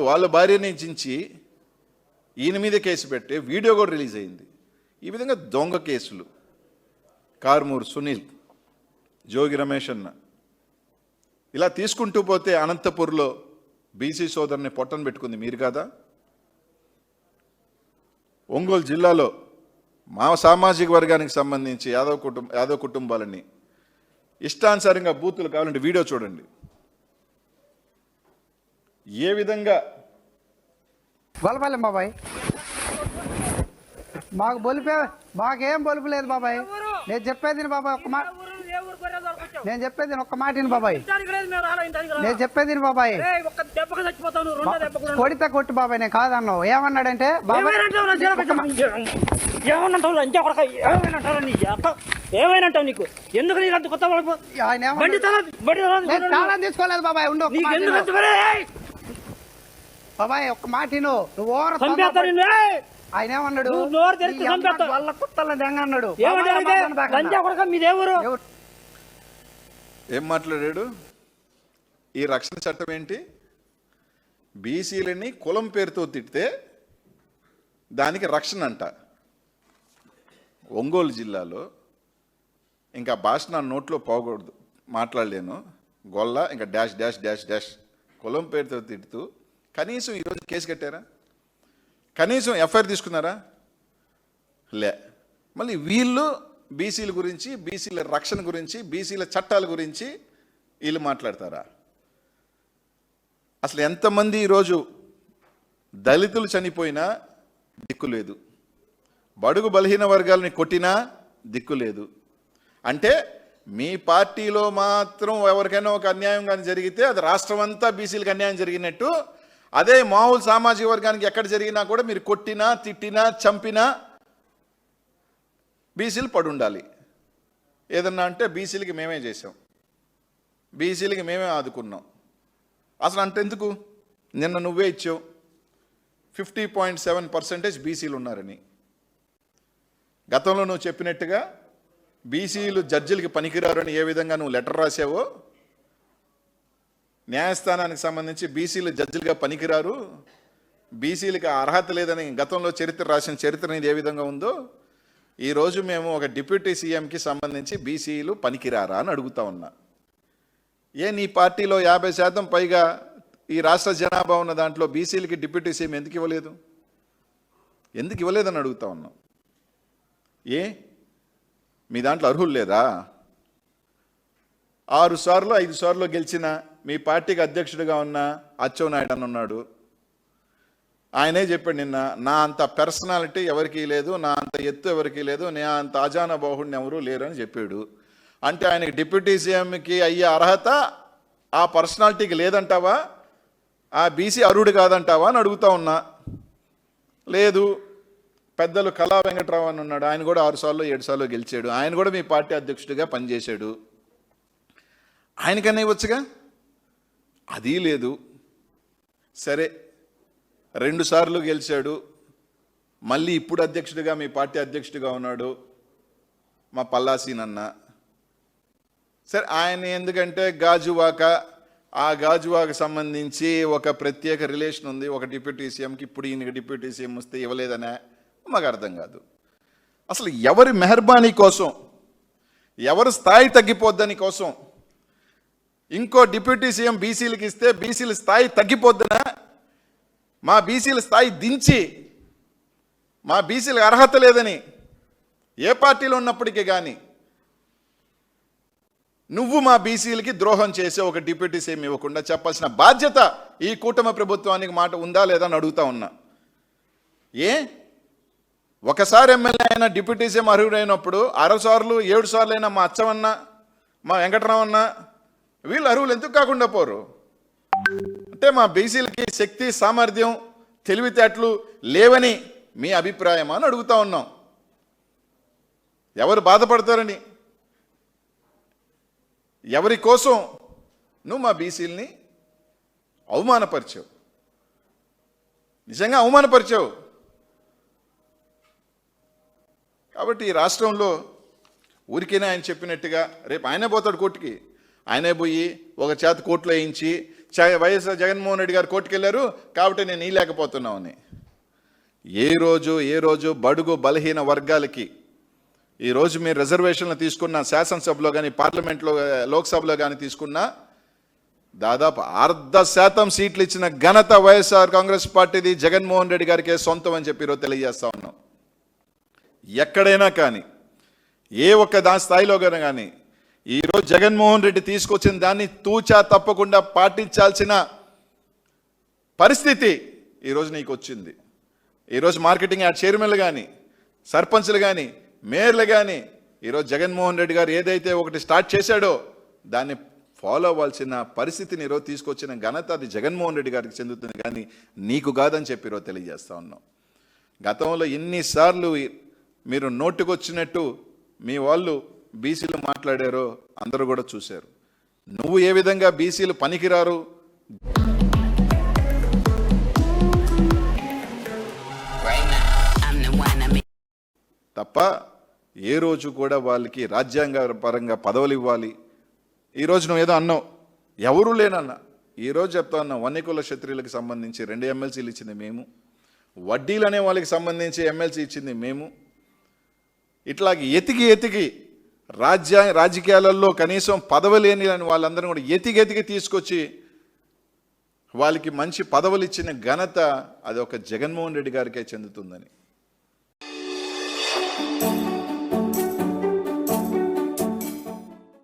వాళ్ళ భార్యని చించి ఈయన మీద కేసు పెట్టి వీడియో కూడా రిలీజ్ అయింది. ఈ విధంగా దొంగ కేసులు కార్మూర్ సునీల్, జోగి రమేష్ అన్న, ఇలా తీసుకుంటూ పోతే అనంతపూర్లో బీసీ సోదరుని పొట్టను పెట్టుకుంది మీరు కాదా? ఒంగోలు జిల్లాలో మా సామాజిక వర్గానికి సంబంధించి యాదవ్ కుటుంబాలని ఇష్టానుసారంగా బూతులు కావాలంటే వీడియో చూడండి. ఏ విధంగా బొలపలేం బాబాయ్, మాకు బొలిపే మాకేం బొలుపు లేదు బాబాయ్. నేను చెప్పేది బాబాయ్ ఒక్క మాట, నేను చెప్పేది ఒక్క మాటని బాబాయ్, నేను చెప్పేది బాబాయ్. కొడితే కొట్టు బాబాయ్, నేను కాదన్నావు. ఏమన్నాడంటే బాబాయ్ ఏమైనంటావు నీకు ఎందుకు నీకు అంత కొత్త తీసుకోలేదు బాబాయ్. ఉండు బాబాయ్ ఒక్క మాట నువ్వు ఆయన ఏమన్నాడు, వాళ్ళ కుత్తల దెంగ అన్నాడు. ఏం మాట్లాడాడు? ఈ రక్షణ చట్టం ఏంటి? బీసీలని కులం పేరుతో తిడితే దానికి రక్షణ అంట. ఒంగోలు జిల్లాలో ఇంకా భాష నా నోట్లో పోకూడదు, మాట్లాడలేను. గొల్ల ఇంకా డాష్ డాష్ డాష్ డాష్ కులం పేరుతో తిడుతూ కనీసం ఈరోజు కేసు కట్టారా? కనీసం ఎఫ్ఐఆర్ తీసుకున్నారా? లే. మళ్ళీ వీళ్ళు బీసీల గురించి, బీసీల రక్షణ గురించి, బీసీల చట్టాల గురించి వీళ్ళు మాట్లాడతారా? అసలు ఎంతమంది ఈరోజు దళితులు చనిపోయినా దిక్కు లేదు, బడుగు బలహీన వర్గాలని కొట్టినా దిక్కు లేదు. అంటే మీ పార్టీలో మాత్రం ఎవరికైనా ఒక అన్యాయం కానీ జరిగితే అది రాష్ట్రం అంతా బీసీలకు అన్యాయం జరిగినట్టు, అదే మామూలు సామాజిక వర్గానికి ఎక్కడ జరిగినా కూడా మీరు కొట్టినా, తిట్టినా, చంపినా బీసీలు పడుండాలి. ఏదన్నా అంటే బీసీలకి మేమే చేసాం, బీసీలకి మేమే ఆదుకున్నాం. అసలు అంటే ఎందుకు? నిన్న నువ్వే ఇచ్చావు 50.7% బీసీలు ఉన్నారని. గతంలో నువ్వు చెప్పినట్టుగా బీసీలు జడ్జిలకి పనికిరారని ఏ విధంగా నువ్వు లెటర్ రాసావో, న్యాయస్థానానికి సంబంధించి బీసీలు జడ్జిలుగా పనికిరారు, బీసీలకి అర్హత లేదని గతంలో చరిత్ర రాసిన చరిత్ర అనేది ఏ విధంగా ఉందో, ఈరోజు మేము ఒక డిప్యూటీ సీఎంకి సంబంధించి బీసీలు పనికిరారా అని అడుగుతా ఉన్నా. నీ పార్టీలో 50% పైగా ఈ రాష్ట్ర జనాభా ఉన్న దాంట్లో బీసీలకి డిప్యూటీ సీఎం ఎందుకు ఇవ్వలేదు? ఎందుకు ఇవ్వలేదని అడుగుతా ఉన్నాం. మీ దాంట్లో అర్హులు లేదా? 6 సార్లు 5 సార్లు గెలిచిన మీ పార్టీకి అధ్యక్షుడిగా ఉన్న అచ్చెన్నాయుడు అని ఉన్నాడు. ఆయనే చెప్పాడు నిన్న, నా అంత పర్సనాలిటీ ఎవరికీ లేదు, నా అంత ఎత్తు ఎవరికీ లేదు, నా అంత అజాన బాహుడిని ఎవరూ లేరు అని చెప్పాడు. అంటే ఆయనకి డిప్యూటీ సీఎంకి అయ్యే అర్హత ఆ పర్సనాలిటీకి లేదంటావా? ఆ బీసీ అర్హుడు కాదంటావా అని అడుగుతా ఉన్నా. లేదు, పెద్దలు కళా వెంకట్రావు అని ఉన్నాడు, ఆయన కూడా 6 సార్లు 7 సార్లు గెలిచాడు, ఆయన కూడా మీ పార్టీ అధ్యక్షుడిగా పనిచేశాడు, ఆయనకన్నా ఇవ్వచ్చుగా. అది లేదు. సరే, 2 సార్లు గెలిచాడు, మళ్ళీ ఇప్పుడు అధ్యక్షుడిగా మీ పార్టీ అధ్యక్షుడిగా ఉన్నాడు మా పల్లాసీనన్న. సరే, ఆయన ఎందుకంటే గాజువాక, ఆ గాజువాకు సంబంధించి ఒక ప్రత్యేక రిలేషన్ ఉంది ఒక డిప్యూటీ సీఎంకి, ఇప్పుడు ఈయనకి డిప్యూటీ సీఎం వస్తే ఇవ్వలేదనే మాకు అర్థం కాదు. అసలు ఎవరి మెహర్బానీ కోసం, ఎవరి స్థాయి తగ్గిపోద్దని కోసం ఇంకో డిప్యూటీ సీఎం బీసీలకు ఇస్తే బీసీల స్థాయి తగ్గిపోద్దనా? మా బీసీల స్థాయి దించి, మా బీసీలకు అర్హత లేదని ఏ పార్టీలో ఉన్నప్పటికీ కానీ నువ్వు మా బీసీలకి ద్రోహం చేసే ఒక డిప్యూటీ సీఎం ఇవ్వకుండా చెప్పాల్సిన బాధ్యత ఈ కూటమి ప్రభుత్వానికి మాట ఉందా లేదా అని అడుగుతా ఉన్నా. ఒకసారి ఎమ్మెల్యే అయినా డిప్యూటీ సీఎం అర్హుడైనప్పుడు 6 సార్లు 7 సార్లు అయినా మా అచ్చమన్న, మా వెంకటరామన్న వీళ్ళు అర్హులు ఎందుకు కాకుండా పోరు? అంటే మా బీసీలకి శక్తి, సామర్థ్యం, తెలివితేటలు లేవని మీ అభిప్రాయమా అని అడుగుతా ఉన్నాం. ఎవరు బాధపడతారని, ఎవరి కోసం నువ్వు మా బీసీలని అవమానపరిచావు, నిజంగా అవమానపరిచావు. కాబట్టి ఈ రాష్ట్రంలో ఊరికైనా ఆయన చెప్పినట్టుగా రేపు ఆయనే పోతాడు కోర్టుకి, ఆయనే పోయి ఒక చేత కోర్టులో వేయించి వైఎస్ జగన్మోహన్ రెడ్డి గారు కోర్టుకు వెళ్ళారు కాబట్టి నేను లేకపోతున్నామని. ఏ రోజు బడుగు బలహీన వర్గాలకి ఈరోజు మీరు రిజర్వేషన్లు తీసుకున్న శాసనసభలో కానీ పార్లమెంట్లో లోక్సభలో కానీ తీసుకున్నా దాదాపు 0.5% సీట్లు ఇచ్చిన ఘనత వైఎస్ఆర్ కాంగ్రెస్ పార్టీది, జగన్మోహన్ రెడ్డి గారికే సొంతం అని చెప్పి ఈరోజు తెలియజేస్తా ఉన్నాం. ఎక్కడైనా కానీ ఏ ఒక్క స్థాయిలో కానీ ఈరోజు జగన్మోహన్ రెడ్డి తీసుకొచ్చిన దాన్ని తూచా తప్పకుండా పాటించాల్సిన పరిస్థితి ఈరోజు నీకు వచ్చింది. ఈరోజు మార్కెటింగ్ యాడ్ చైర్మన్లు కానీ, సర్పంచ్లు కానీ, మేయర్లు కానీ ఈరోజు జగన్మోహన్ రెడ్డి గారు ఏదైతే ఒకటి స్టార్ట్ చేశాడో దాన్ని ఫాలో అవ్వాల్సిన పరిస్థితిని ఈరోజు తీసుకొచ్చిన ఘనత అది జగన్మోహన్ రెడ్డి గారికి చెందుతుంది, కానీ నీకు కాదని చెప్పి ఈరోజు తెలియజేస్తా ఉన్నాం. గతంలో ఎన్నిసార్లు మీరు నోటుకొచ్చినట్టు మీ వాళ్ళు బీసీలు మాట్లాడారో అందరూ కూడా చూశారు. నువ్వు ఏ విధంగా బీసీలు పనికిరారు, తప్ప ఏ రోజు కూడా వాళ్ళకి రాజ్యాంగ పరంగా పదవులు ఇవ్వాలి. ఈరోజు నువ్వు ఏదో అన్నావు, ఎవరూ లేనన్నా. ఈరోజు చెప్తా ఉన్నావు, వన్యకుల క్షత్రియులకు సంబంధించి 2 ఎమ్మెల్సీలు ఇచ్చింది మేము, వడ్డీలు అనే వాళ్ళకి సంబంధించి ఎమ్మెల్సీ ఇచ్చింది మేము. ఇట్లాగే ఎతికి రాజకీయాలలో కనీసం పదవి లేని వాళ్ళందరూ కూడా ఎతికి తీసుకొచ్చి వాళ్ళకి మంచి పదవులు ఇచ్చిన ఘనత అది ఒక జగన్మోహన్ రెడ్డి గారికే చెందుతుందని.